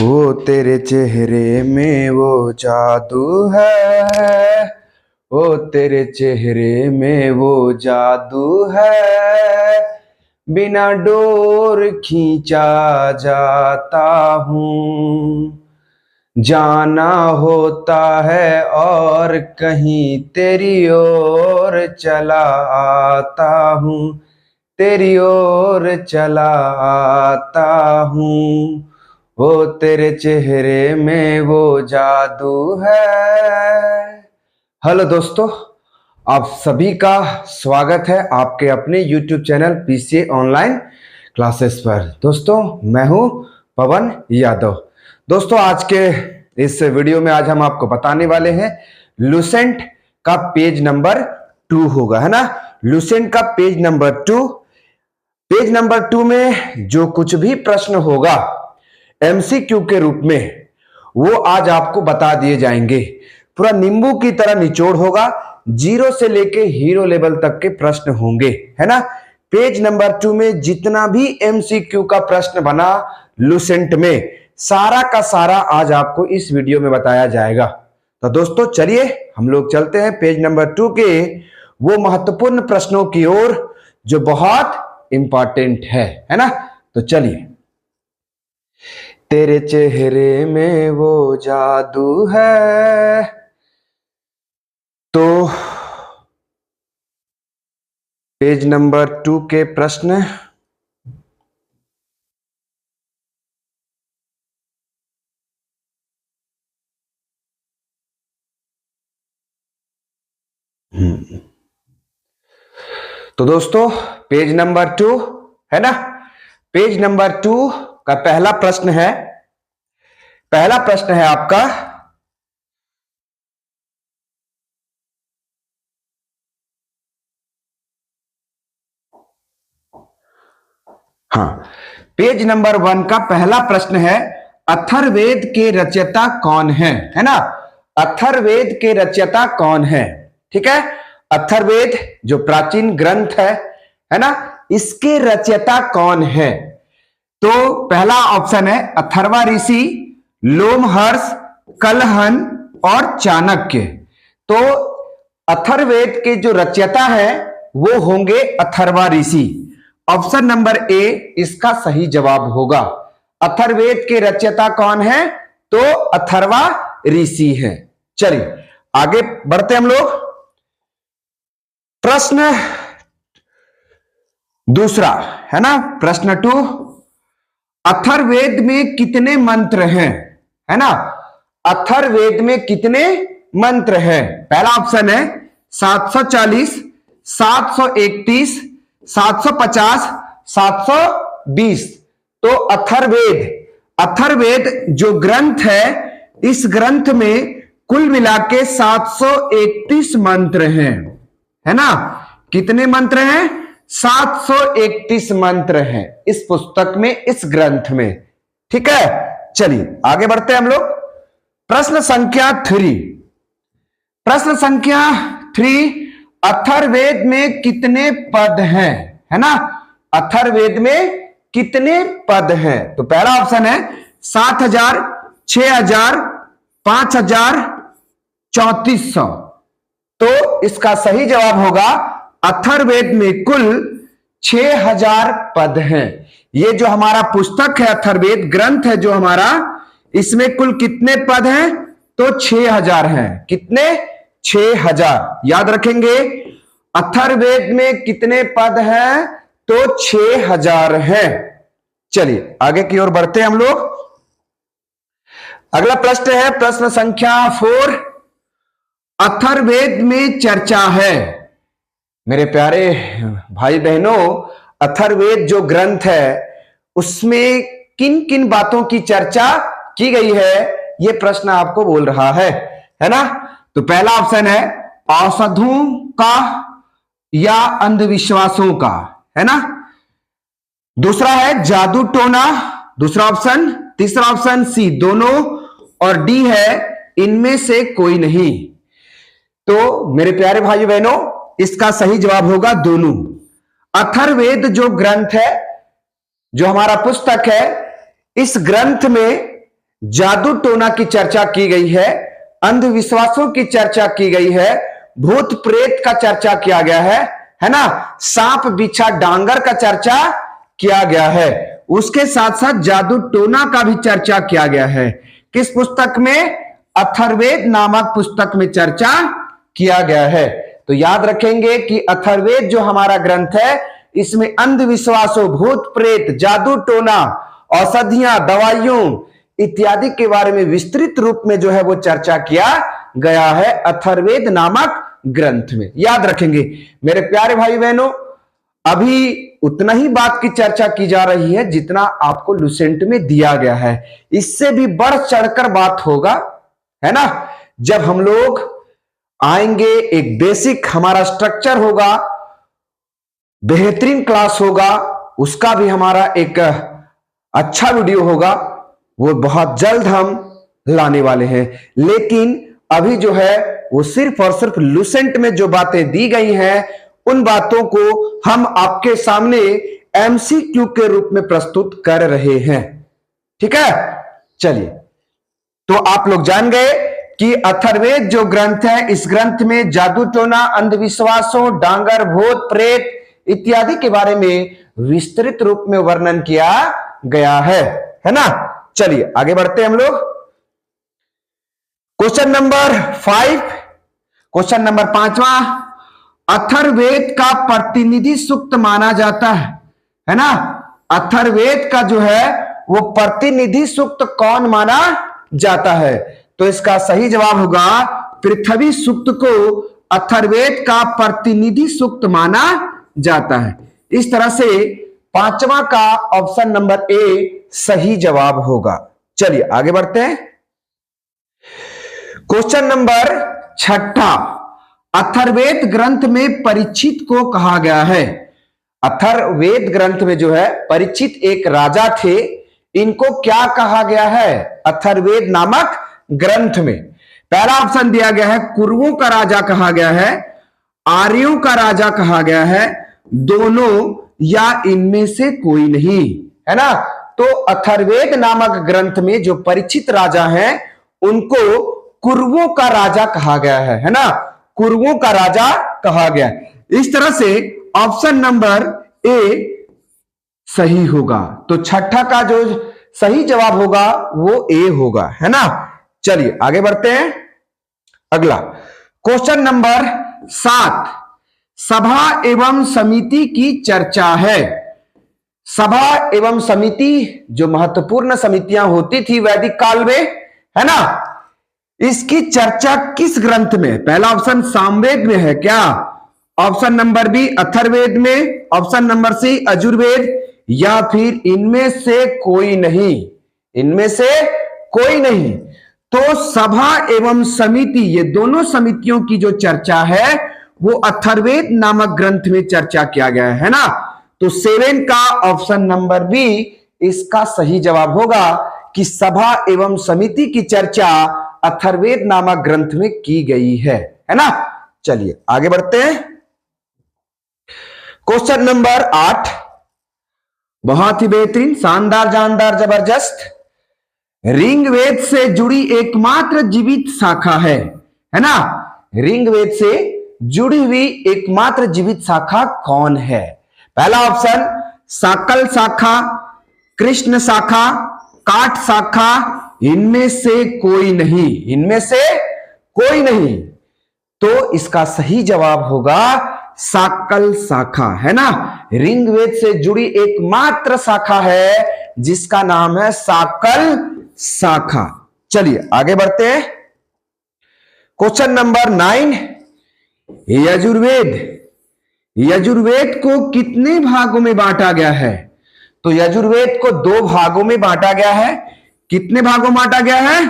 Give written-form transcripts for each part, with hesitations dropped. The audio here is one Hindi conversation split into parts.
वो तेरे चेहरे में वो जादू है, वो तेरे चेहरे में वो जादू है, बिना डोर खींचा जाता हूँ, जाना होता है और कहीं तेरी ओर चला आता हूँ, तेरी ओर चला आता हूँ। वो तेरे चेहरे में वो जादू है। हेलो दोस्तों, आप सभी का स्वागत है आपके अपने YouTube channel PCA online classes पर। दोस्तों, मैं हूं पवन यादव। दोस्तों, आज के इस वीडियो में आज हम आपको बताने वाले हैं लुसेंट का पेज नंबर 2 होगा, है ना। लुसेंट का पेज नंबर 2। पेज नंबर 2 में जो कुछ भी प्रश्न होगा एमसीक्यू के रूप में, वो आज आपको बता दिए जाएंगे। पूरा नींबू की तरह निचोड़ होगा, 0 से लेके हीरो लेवल तक के प्रश्न होंगे, है ना। पेज नंबर 2 में जितना भी एमसीक्यू का प्रश्न बना लुसेंट में, सारा का सारा आज आपको इस वीडियो में बताया जाएगा। तो दोस्तों, चलिए हम लोग चलते हैं पेज नंबर 2 के वो महत्वपूर्ण प्रश्नों की ओर जो बहुत इंपॉर्टेंट है ना। तो चलिए। तेरे चेहरे में वो जादू है, तो पेज नंबर 2 के प्रश्न तो दोस्तों, पेज नंबर 2 है ना। पेज नंबर 2 का पहला प्रश्न है, आपका हाँ, पेज नंबर 1 का पहला प्रश्न है, अथर्ववेद के रचयिता कौन है ना। अथर्ववेद के रचयिता कौन है, ठीक है। अथर्ववेद जो प्राचीन ग्रंथ है ना, इसके रचयिता कौन है। तो पहला ऑप्शन है अथर्वा ऋषि, लोमहर्ष, कलहन और चाणक्य। तो अथर्ववेद के जो रचयिता है वो होंगे अथर्वा ऋषि। ऑप्शन नंबर ए इसका सही जवाब होगा। अथर्ववेद के रचयिता कौन है, तो अथर्वा ऋषि है। चलिए आगे बढ़ते हम लोग। प्रश्न दूसरा है ना, प्रश्न 2, अथर्ववेद में कितने मंत्र हैं, है ना। अथर्ववेद में कितने मंत्र हैं। पहला ऑप्शन है 740, 731, 750, 720। तो अथर्ववेद जो ग्रंथ है, इस ग्रंथ में कुल मिला के 731 मंत्र हैं, है ना। कितने मंत्र हैं, 731 मंत्र हैं इस पुस्तक में, इस ग्रंथ में, ठीक है। चलिए आगे बढ़ते हैं हम लोग। प्रश्न संख्या 3। प्रश्न संख्या 3, अथर्ववेद में कितने पद हैं, है ना। अथर्ववेद में कितने पद हैं। तो पहला ऑप्शन है 7000, 6000, 5000, 3400। तो इसका सही जवाब होगा अथर्ववेद में कुल 6000 पद हैं। ये जो हमारा पुस्तक है, अथर्ववेद ग्रंथ है जो हमारा, इसमें कुल कितने पद हैं, तो 6000 हैं। कितने, 6000। याद रखेंगे, अथर्ववेद में कितने पद हैं, तो 6000 हैं। चलिए आगे की ओर बढ़ते हैं हम लोग। अगला प्रश्न है प्रश्न संख्या 4, अथर्ववेद में चर्चा है। मेरे प्यारे भाई बहनों, अथर्ववेद जो ग्रंथ है उसमें किन किन बातों की चर्चा की गई है, यह प्रश्न आपको बोल रहा है ना। तो पहला ऑप्शन है औषधों का या अंधविश्वासों का, है ना। दूसरा है जादू टोना, दूसरा ऑप्शन। तीसरा ऑप्शन सी दोनों, और डी है इनमें से कोई नहीं। तो मेरे प्यारे भाई बहनों, इसका सही जवाब होगा दोनों। अथर्ववेद जो ग्रंथ है, जो हमारा पुस्तक है, इस ग्रंथ में जादू टोना की चर्चा की गई है, अंधविश्वासों की चर्चा की गई है, भूत प्रेत का चर्चा किया गया है ना, सांप बिच्छा डांगर का चर्चा किया गया है, उसके साथ साथ जादू टोना का भी चर्चा किया गया है। किस पुस्तक में? अथर्ववेद नामक पुस्तक में चर्चा किया गया है। तो याद रखेंगे कि अथर्ववेद जो हमारा ग्रंथ है, इसमें अंधविश्वासों, भूत प्रेत, जादू टोना, औषधियां, दवाइयों इत्यादि के बारे में विस्तृत रूप में जो है वो चर्चा किया गया है अथर्ववेद नामक ग्रंथ में। याद रखेंगे मेरे प्यारे भाई बहनों, अभी उतना ही बात की चर्चा की जा रही है जितना आपको लुसेंट में दिया गया है। इससे भी बढ़ चढ़कर बात होगा, है ना, जब हम लोग आएंगे, एक बेसिक हमारा स्ट्रक्चर होगा, बेहतरीन क्लास होगा, उसका भी हमारा एक अच्छा वीडियो होगा, वो बहुत जल्द हम लाने वाले हैं। लेकिन अभी जो है वो सिर्फ और सिर्फ लुसेंट में जो बातें दी गई हैं, उन बातों को हम आपके सामने एमसीक्यू के रूप में प्रस्तुत कर रहे हैं। ठीक है, चलिए, तो आप लोग जान गए कि अथर्ववेद जो ग्रंथ है, इस ग्रंथ में जादू टोना, अंधविश्वासों, डांगर, भूत प्रेत इत्यादि के बारे में विस्तृत रूप में वर्णन किया गया है ना। चलिए आगे बढ़ते हैं हम लोग। क्वेश्चन नंबर 5, क्वेश्चन नंबर 5वां, अथर्ववेद का प्रतिनिधि सूक्त माना जाता है ना। अथर्ववेद का जो है वो प्रतिनिधि सूक्त कौन माना जाता है? तो इसका सही जवाब होगा पृथ्वी सूक्त को अथर्ववेद का प्रतिनिधि सूक्त माना जाता है। इस तरह से 5वां का ऑप्शन नंबर ए सही जवाब होगा। चलिए आगे बढ़ते हैं। क्वेश्चन नंबर 6, अथर्ववेद ग्रंथ में परीक्षित को कहा गया है। अथर्ववेद ग्रंथ में जो है परीक्षित एक राजा थे, इनको क्या कहा गया है अथर्ववेद नामक ग्रंथ में? पहला ऑप्शन दिया गया है कुरुओं का राजा कहा गया है, आर्यों का राजा कहा गया है, दोनों या इनमें से कोई नहीं, है ना। तो अथर्ववेद नामक ग्रंथ में जो परीक्षित राजा हैं उनको कुरुओं का राजा कहा गया है ना, कुरुओं का राजा कहा गया। इस तरह से ऑप्शन नंबर ए सही होगा। तो 6 का जो सही जवाब होगा वो ए होगा, है ना। चलिए आगे बढ़ते हैं। अगला क्वेश्चन नंबर 7, सभा एवं समिति की चर्चा है। सभा एवं समिति जो महत्वपूर्ण समितियां होती थी वैदिक काल में, है ना, इसकी चर्चा किस ग्रंथ में? पहला ऑप्शन सामवेद में है क्या? ऑप्शन नंबर बी अथर्ववेद में, ऑप्शन नंबर सी यजुर्वेद, या फिर इनमें से कोई नहीं? इनमें से कोई नहीं। तो सभा एवं समिति, ये दोनों समितियों की जो चर्चा है वो अथर्ववेद नामक ग्रंथ में चर्चा किया गया है ना। तो 7 का ऑप्शन नंबर बी इसका सही जवाब होगा कि सभा एवं समिति की चर्चा अथर्ववेद नामक ग्रंथ में की गई है ना। चलिए आगे बढ़ते हैं। क्वेश्चन नंबर 8, बहुत ही बेहतरीन, शानदार, जानदार, जबरदस्त। ऋग्वेद से जुड़ी एकमात्र जीवित शाखा है ना। ऋग्वेद से जुड़ी हुई एकमात्र जीवित शाखा कौन है? पहला ऑप्शन साकल शाखा, कृष्ण शाखा, काट शाखा, इनमें से कोई नहीं, इनमें से कोई नहीं। तो इसका सही जवाब होगा साकल शाखा, है ना। ऋग्वेद से जुड़ी एकमात्र शाखा है जिसका नाम है साकल शाखा। चलिए आगे बढ़ते हैं। क्वेश्चन नंबर 9, यजुर्वेद, यजुर्वेद को कितने भागों में बांटा गया है? तो यजुर्वेद को 2 भागों में बांटा गया है। कितने भागों में बांटा गया है?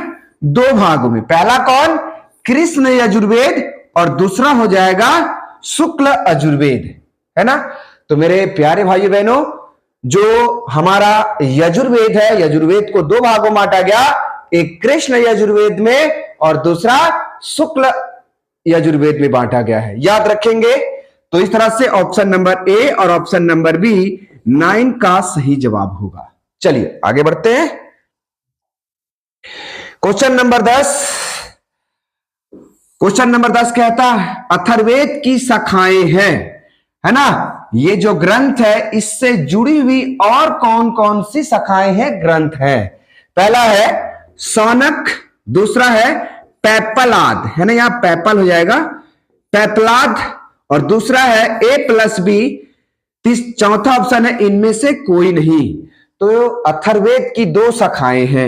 2 भागों में। पहला कौन? कृष्ण यजुर्वेद, और दूसरा हो जाएगा शुक्ल यजुर्वेद, है ना। तो मेरे प्यारे भाइयों बहनों, जो हमारा यजुर्वेद है, यजुर्वेद को 2 भागों में बांटा गया, एक कृष्ण यजुर्वेद में और दूसरा शुक्ल यजुर्वेद में बांटा गया है। याद रखेंगे। तो इस तरह से ऑप्शन नंबर ए और ऑप्शन नंबर बी 9 का सही जवाब होगा। चलिए आगे बढ़ते हैं। क्वेश्चन नंबर 10, क्वेश्चन नंबर 10 कहता है अथर्ववेद की शाखाएं हैं, है ना। ये जो ग्रंथ है इससे जुड़ी हुई और कौन कौन सी शाखाएं हैं, ग्रंथ है। पहला है सौनक, दूसरा है पैपलाद, है ना, यहां पैपल हो जाएगा, पैपलाद, और दूसरा है A+B, चौथा ऑप्शन है इनमें से कोई नहीं। तो अथर्ववेद की दो शाखाएं हैं,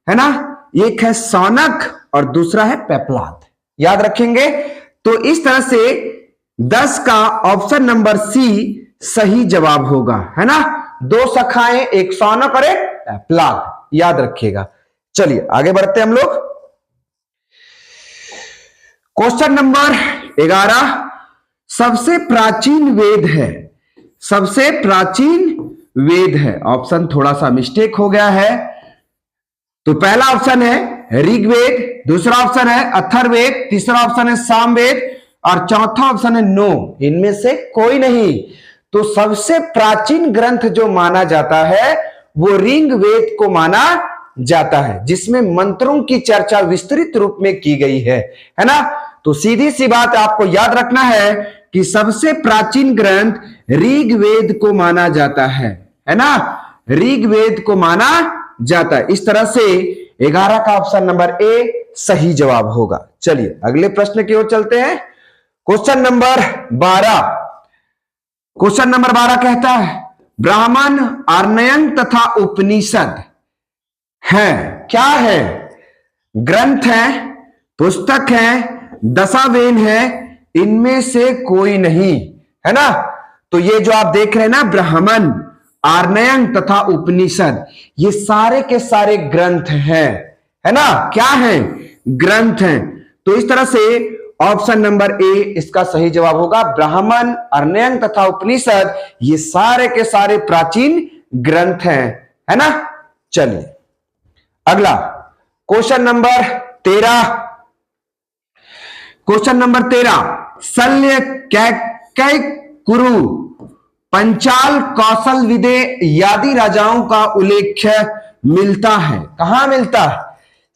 है ना, एक है सौनक और दूसरा है पैपलाद, याद रखेंगे। तो इस तरह से 10 का ऑप्शन नंबर सी सही जवाब होगा, है ना। दो शाखाएं, एक सौनक और एक पैपलाद, याद रखिएगा। चलिए आगे बढ़ते हैं हम लोग। क्वेश्चन नंबर 11, सबसे प्राचीन वेद है, सबसे प्राचीन वेद है। ऑप्शन थोड़ा सा मिस्टेक हो गया है। तो पहला ऑप्शन है ऋग्वेद, दूसरा ऑप्शन है अथर्ववेद, तीसरा ऑप्शन है सामवेद और चौथा ऑप्शन है नो, इनमें से कोई नहीं। तो सबसे प्राचीन ग्रंथ जो माना जाता है वो ऋग्वेद को माना जाता है, जिसमें मंत्रों की चर्चा विस्तृत रूप में की गई है ना। तो सीधी सी बात आपको याद रखना है कि सबसे प्राचीन ग्रंथ ऋग्वेद को माना जाता है ना, ऋग्वेद को माना जाता है। इस तरह से 11 का ऑप्शन नंबर ए सही जवाब होगा। चलिए अगले प्रश्न की ओर चलते हैं। क्वेश्चन नंबर 12, क्वेश्चन नंबर 12 कहता है ब्राह्मण, आर्णयन तथा उपनिषद है, क्या है, ग्रंथ है, पुस्तक है, दशावेन है, इनमें से कोई नहीं, है ना। तो ये जो आप देख रहे हैं ना, ब्राह्मण, आर्णयन तथा उपनिषद, ये सारे के सारे ग्रंथ हैं, है ना, क्या है, ग्रंथ हैं। तो इस तरह से ऑप्शन नंबर ए इसका सही जवाब होगा। ब्राह्मण, आर्णयन तथा उपनिषद ये सारे के सारे प्राचीन ग्रंथ हैं, है ना। चलिए अगला क्वेश्चन नंबर 13, क्वेश्चन नंबर 13, शल्य, कैकेय, कुरु, पंचाल, कौशल, विदेह आदि राजाओं का उल्लेख मिलता है, कहां मिलता है,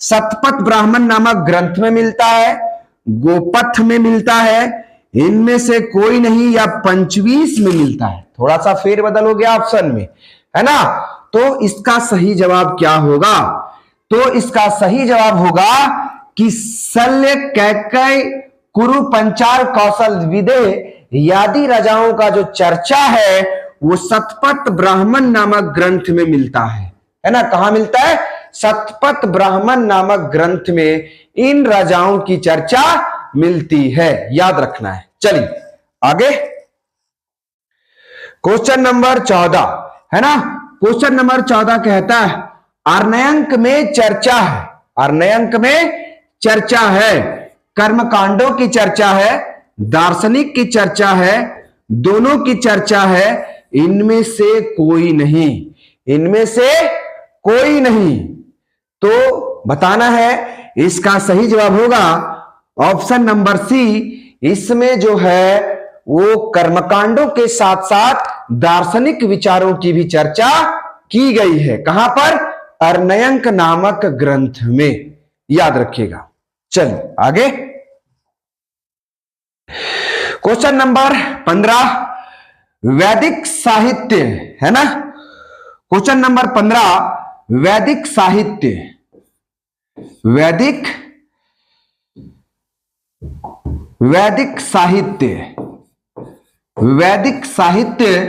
शतपथ ब्राह्मण नामक ग्रंथ में मिलता है, गोपथ में मिलता है, इनमें से कोई नहीं, या पंचवीस में मिलता है। थोड़ा सा फेरबदल हो गया ऑप्शन में, है ना। तो इसका सही जवाब क्या होगा, तो इसका सही जवाब होगा कि शल्य, कैकेय, कुरु, पंचाल, कौशल, विदेह आदि राजाओं का जो चर्चा है वो शतपथ ब्राह्मण नामक ग्रंथ में मिलता है ना। कहां मिलता है, शतपथ ब्राह्मण नामक ग्रंथ में इन राजाओं की चर्चा मिलती है, याद रखना है। चलिए आगे क्वेश्चन नंबर 14, है ना। क्वेश्चन नंबर 14 कहता है आर्णयंक में चर्चा है, आर्णयंक में चर्चा है, कर्मकांडों की चर्चा है, दार्शनिक की चर्चा है, दोनों की चर्चा है, इनमें से कोई नहीं, इनमें से कोई नहीं। तो बताना है, इसका सही जवाब होगा ऑप्शन नंबर सी। इसमें जो है वो कर्मकांडों के साथ साथ दार्शनिक विचारों की भी चर्चा की गई है, कहां पर, आर्णयंक नामक ग्रंथ में, याद रखिएगा। चलिए आगे क्वेश्चन नंबर 15, वैदिक साहित्य, है ना। क्वेश्चन नंबर 15, वैदिक साहित्य, वैदिक साहित्य, वैदिक साहित्य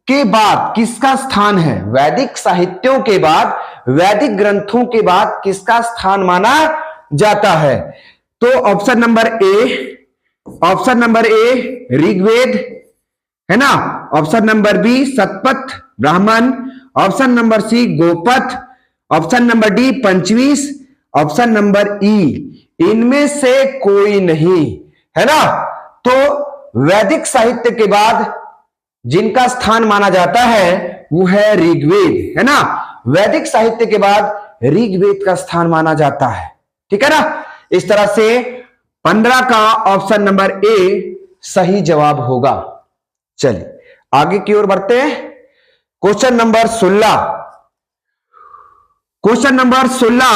के बाद किसका स्थान है, वैदिक साहित्यों के बाद, वैदिक ग्रंथों के बाद किसका स्थान माना जाता है। तो option number A, option number A Rigveda, है ना, option number B Shatapatha Brahmana, option number C Gopatha, option number D Panchvis, option number E इनमें से कोई नहीं, है ना। तो वैदिक साहित्य के बाद जिनका स्थान माना जाता है वो है ऋग्वेद, है ना। वैदिक साहित्य के बाद ऋग्वेद का स्थान माना जाता है, ठीक है ना। इस तरह से 15 का ऑप्शन नंबर ए सही जवाब होगा। चलिए आगे की ओर बढ़ते हैं। क्वेश्चन नंबर 16, क्वेश्चन नंबर 16,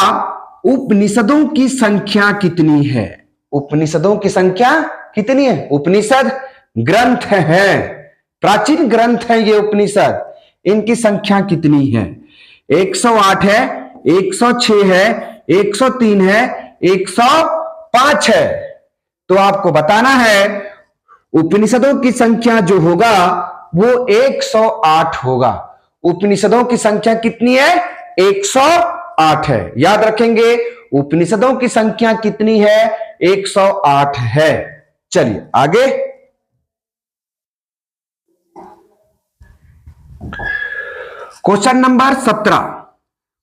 उपनिषदों की संख्या कितनी है? उपनिषदों की संख्या कितनी है? उपनिषद ग्रंथ हैं, प्राचीन ग्रंथ हैं ये उपनिषद, इनकी संख्या कितनी है? 108 है, 106 है, 103 है, 105 है। तो आपको बताना है उपनिषदों की संख्या जो होगा वो 108 होगा। उपनिषदों की संख्या कितनी है? 108 है। याद रखेंगे उपनिषदों की संख्या कितनी है? 108 है। चलिए आगे। क्वेश्चन नंबर 17,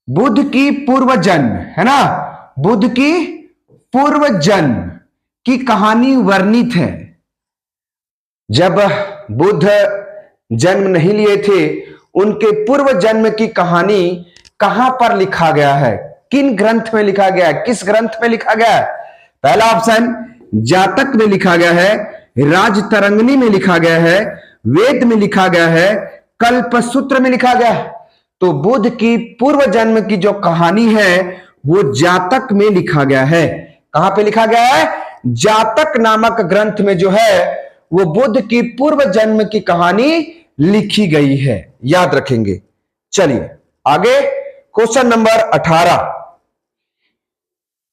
बुद्ध की पूर्व जन्म, है ना, बुद्ध की पूर्व जन्म की कहानी वर्णित है। जब बुद्ध जन्म नहीं लिए थे, उनके पूर्व जन्म की कहानी कहां पर लिखा गया है? किन ग्रंथ में लिखा गया है? किस ग्रंथ में लिखा गया है? पहला ऑप्शन जातक में लिखा गया है, राजतरंगिणी में लिखा गया है, वेद में लिखा गया है, कल्पसूत्र में लिखा गया है। तो बुद्ध की पूर्व जन्म की जो कहानी है वो जातक में लिखा गया है। कहां पे लिखा गया है? जातक नामक ग्रंथ में जो है वो बुद्ध की पूर्व जन्म की कहानी लिखी गई है। याद रखेंगे। चलिए आगे। Question number 18,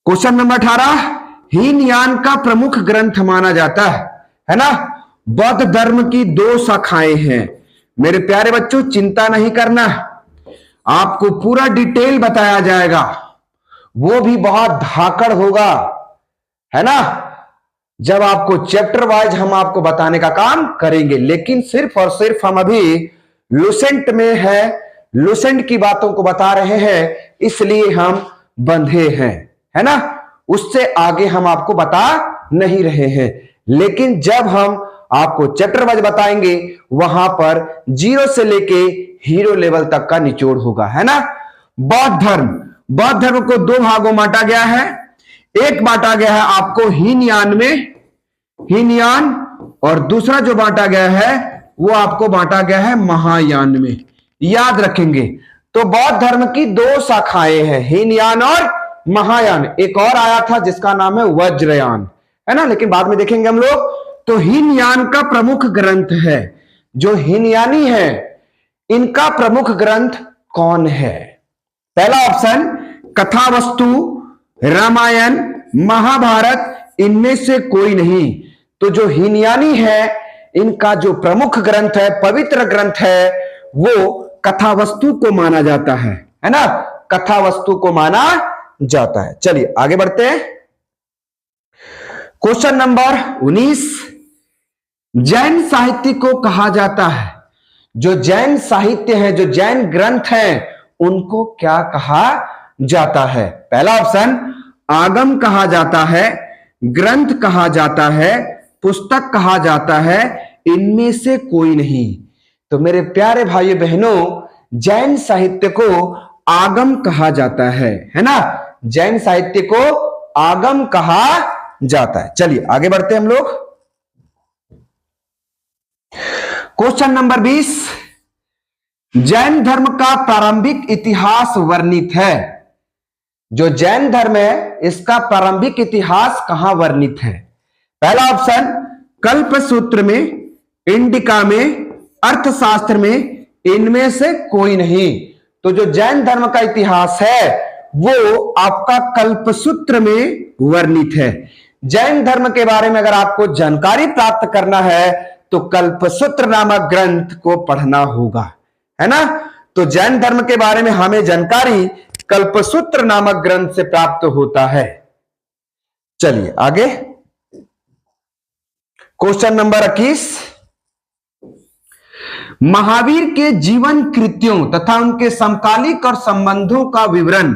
question number 18, Hinayana का प्रमुख ग्रंथ माना जाता है ना। बौद्ध धर्म की 2 शाखाएं हैं। मेरे प्यारे बच्चों चिंता नहीं करना, आपको पूरा डिटेल बताया जाएगा, वो भी बहुत धाकड़ होगा, है ना। जब आपको चैप्टर वाइज हम आपको बताने का काम करेंगे, लेकिन सिर्फ और सिर्फ हम अभी लुसेंट में है, लुसेंट की बातों को बता रहे हैं, इसलिए हम बंधे हैं, है ना। उससे आगे हम आपको बता नहीं रहे हैं, लेकिन जब हम आपको चैप्टर वाइज बताएंगे वहां पर 0 से लेके हीरो लेवल तक का निचोड़ होगा, है ना। बौद्ध धर्म को 2 भागों में बांटा गया है। एक बांटा गया है आपको हीनयान में, हीनयान, और दूसरा जो बांटा गया है वो आपको बांटा गया है महायान में। याद रखेंगे। तो बौद्ध धर्म की 2 शाखाएं हैं, हीनयान और महायान। एक और आया था जिसका नाम है वज्रयान, है ना, लेकिन बाद में देखेंगे हम लोग। तो हीनयान का प्रमुख ग्रंथ है, जो हीनयानी है इनका प्रमुख ग्रंथ कौन है? पहला ऑप्शन कथावस्तु, रामायण, महाभारत, इनमें से कोई नहीं। तो जो हीनयानी है इनका जो प्रमुख ग्रंथ है, पवित्र ग्रंथ है, वो कथावस्तु को माना जाता है ना, कथावस्तु को माना जाता है। चलिए आगे बढ़ते हैं। क्वेश्चन नंबर 19, जैन साहित्य को कहा जाता है, जो जैन साहित्य है, जो जैन ग्रंथ हैं, उनको क्या कहा जाता है? पहला ऑप्शन आगम कहा जाता है, ग्रंथ कहा जाता है, पुस्तक कहा जाता है, इनमें से कोई नहीं। तो मेरे प्यारे भाई बहनों, जैन साहित्य को आगम कहा जाता है ना, जैन साहित्य को आगम कहा जाता है। चलिए आगे बढ़ते हैं हम लोग। क्वेश्चन नंबर 20, जैन धर्म का प्रारंभिक इतिहास वर्णित है। जो जैन धर्म है इसका प्रारंभिक इतिहास कहां वर्णित है? पहला ऑप्शन कल्पसूत्र में, इंडिका में, अर्थशास्त्र में, इनमें से कोई नहीं। तो जो जैन धर्म का इतिहास है वो आपका कल्पसूत्र में वर्णित है। जैन धर्म के बारे में अगर आपको जानकारी प्राप्त करना है तो कल्पसूत्र नामक ग्रंथ को पढ़ना होगा, है ना। तो जैन धर्म के बारे में हमें जानकारी कल्पसूत्र नामक ग्रंथ से प्राप्त होता है। चलिए आगे। क्वेश्चन नंबर 21, महावीर के जीवन कृत्यों तथा उनके समकालिक और संबंधों का विवरण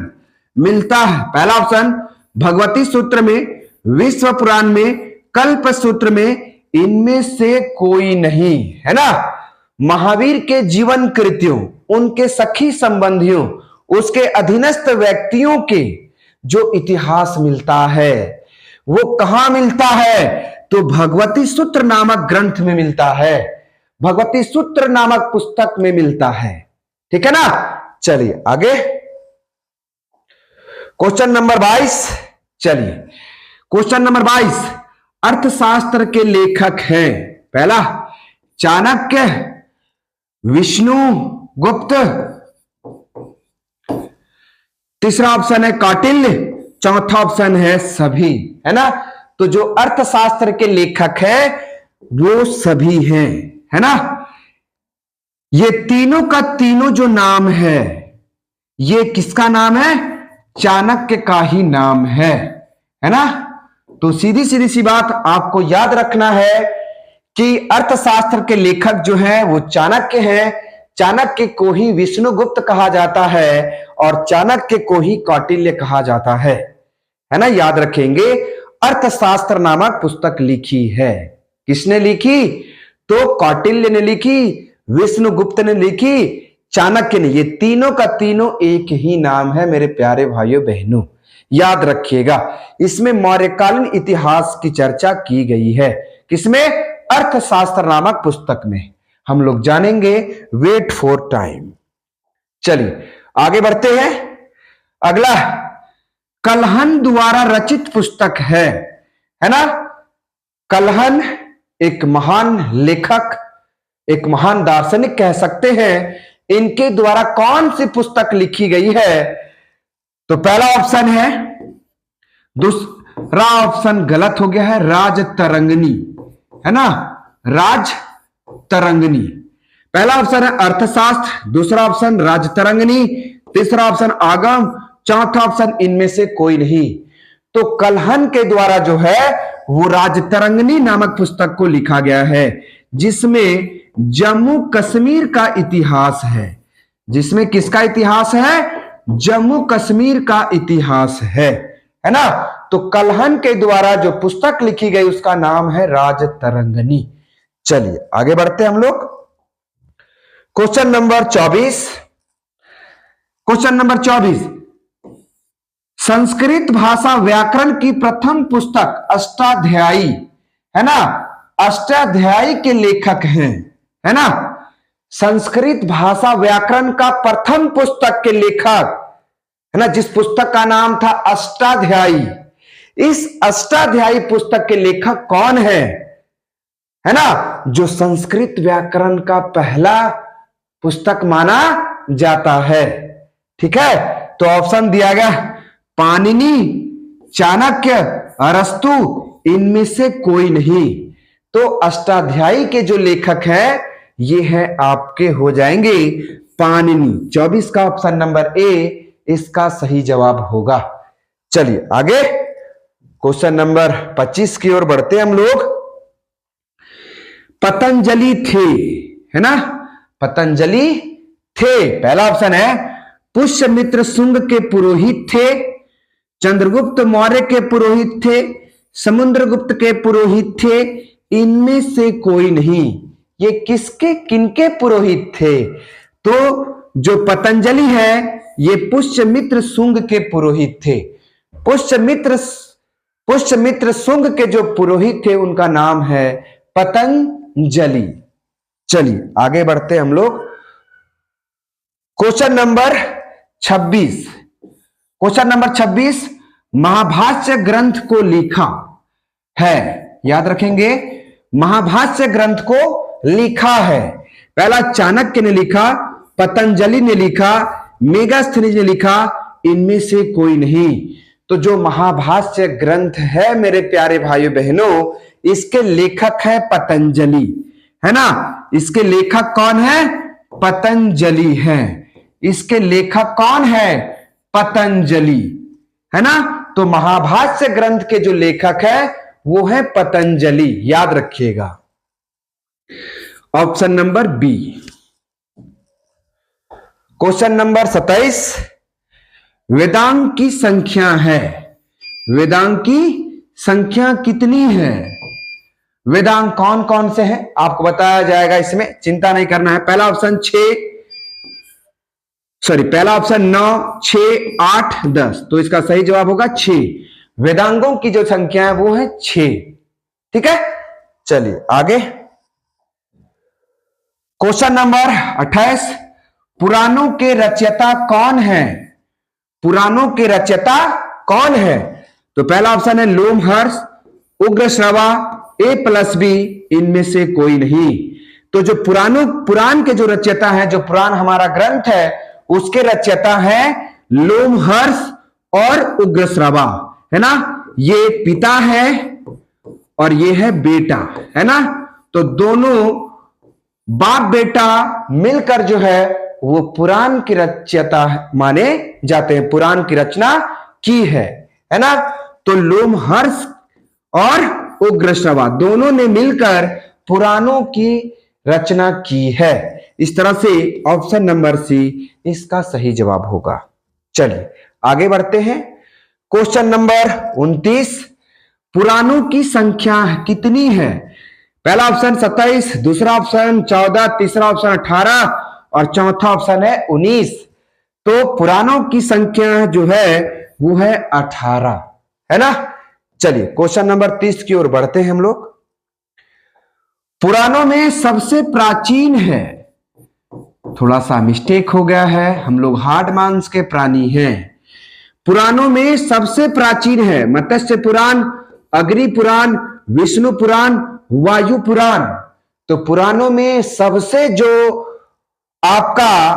मिलता है। पहला ऑप्शन भगवती सूत्र में, विश्व पुराण में, कल्प सूत्र में, इनमें से कोई नहीं, है ना। महावीर के जीवन कृत्यों, उनके सखी संबंधियों, उसके अधीनस्थ व्यक्तियों के जो इतिहास मिलता है वो कहां मिलता है? तो भगवती सूत्र नामक ग्रंथ में मिलता है, भगवती सूत्र नामक पुस्तक में मिलता है, ठीक है ना। चलिए आगे। Question number 22। चलिए, क्वेश्चन नंबर 22, अर्थशास्त्र के लेखक हैं। पहला चाणक्य, विष्णु गुप्त, तीसरा ऑप्शन है कौटिल्य, चौथा ऑप्शन है सभी, है ना। तो जो अर्थशास्त्र के लेखक है वो सभी हैं, है ना। ये तीनों का तीनों जो नाम है ये किसका नाम है? चाणक्य का ही नाम है ना। तो सीधी सीधी सी बात आपको याद रखना है कि अर्थशास्त्र के लेखक जो हैं वो चाणक्य हैं। चाणक्य को ही विष्णुगुप्त कहा जाता है और चाणक्य को ही कौटिल्य कहा जाता है ना। याद रखेंगे, अर्थशास्त्र नामक पुस्तक लिखी है। किसने लिखी? तो कौटिल्य ने लिखी, विष्णुगुप्त ने लिखी, चाणक्य ने। ये तीनों का तीनों एक ही नाम है मेरे प्यारे भाइयों बहनों, याद रखिएगा। इसमें मौर्यकालीन इतिहास की चर्चा की गई है। किसमें? अर्थशास्त्र नामक पुस्तक में। हम लोग जानेंगे, वेट फॉर टाइम। चलिए आगे बढ़ते हैं। अगला कल्हन द्वारा रचित पुस्तक है ना। कल्हन एक महान लेखक, एक महान दार्शनिक कह सकते हैं। इनके द्वारा कौन सी पुस्तक लिखी गई है? तो पहला ऑप्शन है, दूसरा ऑप्शन गलत हो गया है, राजतरंगिणी, है ना, राजतरंगिणी। पहला ऑप्शन है अर्थशास्त्र, दूसरा ऑप्शन राजतरंगिणी, तीसरा ऑप्शन आगम, चौथा ऑप्शन इनमें से कोई नहीं। तो कल्हन के द्वारा जो है वो राजतरंगिणी नामक पुस्तक को लिखा गया है, जिसमें जम्मू कश्मीर का इतिहास है। जिसमें किसका इतिहास है? जम्मू कश्मीर का इतिहास है ना। तो कल्हन के द्वारा जो पुस्तक लिखी गई उसका नाम है राजतरंगिणी। चलिए आगे बढ़ते हैं हम लोग। Question number 24। Question number 24, Sanskrit भाषा व्याकरण की प्रथम पुस्तक अष्टाध्यायी, है ना। अष्टाध्यायी के लेखक हैं, है ना। संस्कृत भाषा व्याकरण का प्रथम पुस्तक के लेखक, है ना, जिस पुस्तक का नाम था अष्टाध्यायी। इस अष्टाध्यायी पुस्तक के लेखक कौन है ना, जो संस्कृत व्याकरण का पहला पुस्तक माना जाता है। ठीक है, तो ऑप्शन दिया गया पाणिनि, चाणक्य, अरस्तु, इनमें से कोई नहीं। तो अष्टाध्यायी के जो लेखक हैं ये है आपके हो जाएंगे पाणिनि। 24 का ऑप्शन नंबर ए इसका सही जवाब होगा। चलिए आगे क्वेश्चन नंबर 25 की ओर बढ़ते हैं हम लोग। पतंजलि थे, है ना, पतंजलि थे। पहला ऑप्शन है पुष्यमित्र शुंग के पुरोहित थे, चंद्रगुप्त मौर्य के पुरोहित थे, समुद्रगुप्त के पुरोहित थे, इनमें से कोई नहीं। ये किसके किनके पुरोहित थे? तो जो पतंजलि है ये पुष्यमित्र शुंग के पुरोहित थे। पुष्यमित्र शुंग के जो पुरोहित थे उनका नाम है पतंजलि। चलिए आगे बढ़ते हम लोग। Question number 26। Question number 26, Mahabhashya ग्रंथ को लिखा है, याद रखेंगे, महाभाष्य ग्रंथ को लिखा है। पहला चाणक्य ने लिखा, पतंजलि ने लिखा, मेगास्थनीज ने लिखा, इनमें से कोई नहीं। तो जो महाभाष्य ग्रंथ है मेरे प्यारे भाइयों बहनों, इसके लेखक है पतंजलि, है ना। इसके लेखक कौन है? पतंजलि है। इसके लेखक कौन है? पतंजलि, है ना। तो महाभाष्य ग्रंथ के जो लेखक है वो है पतंजलि, याद रखिएगा। Option number B. Question number 27, Vedanga की संख्या है। वेदांग की संख्या कितनी है? वेदांग कौन कौन से हैं आपको बताया जाएगा, इसमें चिंता नहीं करना है। पहला ऑप्शन 9, 6, 8, 10। तो इसका सही जवाब होगा 6। वेदांगों की जो संख्या है वो है 6। ठीक है, चलिए आगे। क्वेश्चन नंबर 28, पुराणों के रचयिता कौन है? पुराणों के रचयिता कौन है? तो पहला ऑप्शन है लोमहर्ष, उग्रश्रवा, A+B, इनमें से कोई नहीं। तो जो पुराण के जो रचयिता है, जो पुराण हमारा ग्रंथ है, उसके रचयिता है लोमहर्ष और उग्रश्रवा, है ना। ये पिता है और ये है बेटा, है ना। तो दोनों बाप बेटा मिलकर जो है वो पुराण की रचयिता माने जाते हैं, पुराण की रचना की है ना। तो लोमहर्ष और उग्रश्रवा दोनों ने मिलकर पुराणों की रचना की है। इस तरह से ऑप्शन नंबर सी इसका सही जवाब होगा। चलिए आगे बढ़ते हैं। क्वेश्चन नंबर 29, पुराणों की संख्या कितनी है? पहला ऑप्शन 27, दूसरा ऑप्शन 14, तीसरा ऑप्शन 18 और चौथा ऑप्शन है 19। तो पुराणों की संख्या जो है वो है 18, है ना। चलिए क्वेश्चन नंबर 30 की ओर बढ़ते हैं हम लोग। पुराणों में सबसे प्राचीन है, थोड़ा सा मिस्टेक हो गया है, हम लोग हार्ड मांस के प्राणी हैं। पुराणों में सबसे प्राचीन है मत्स्य पुराण, अग्नि पुराण, विष्णु पुराण, वायु पुराण। तो पुराणों में सबसे जो आपका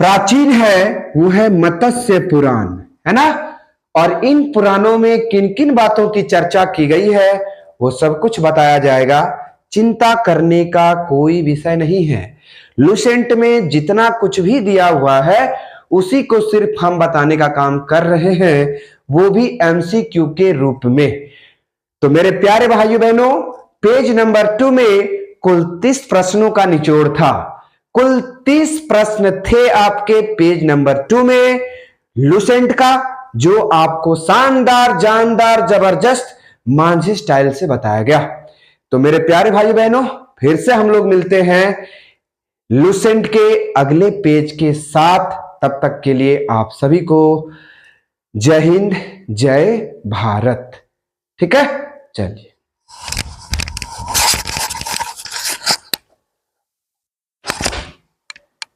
प्राचीन है वो है मत्स्य पुराण, है ना। और इन पुराणों में किन किन बातों की चर्चा की गई है वो सब कुछ बताया जाएगा। चिंता करने का कोई विषय नहीं है। लुसेंट में जितना कुछ भी दिया हुआ है उसी को सिर्फ हम बताने का काम कर रहे हैं, वो भी MCQ के रूप में। तो मेरे प्यारे भाइयों बहनों, पेज नंबर 2 में कुल 30 प्रश्नों का निचोड़ था। कुल 30 प्रश्न थे आपके पेज नंबर 2 में लुसेंट का, जो आपको शानदार, जानदार, जबरदस्त मांझी स्टाइल से बताया गया। तो मेरे प्यारे भाई बहनों, फिर से हम लोग मिलते हैं लुसेंट के अगले पेज के साथ। तब तक के लिए आप सभी को जय हिंद, जय भारत। ठीक है, चलिए।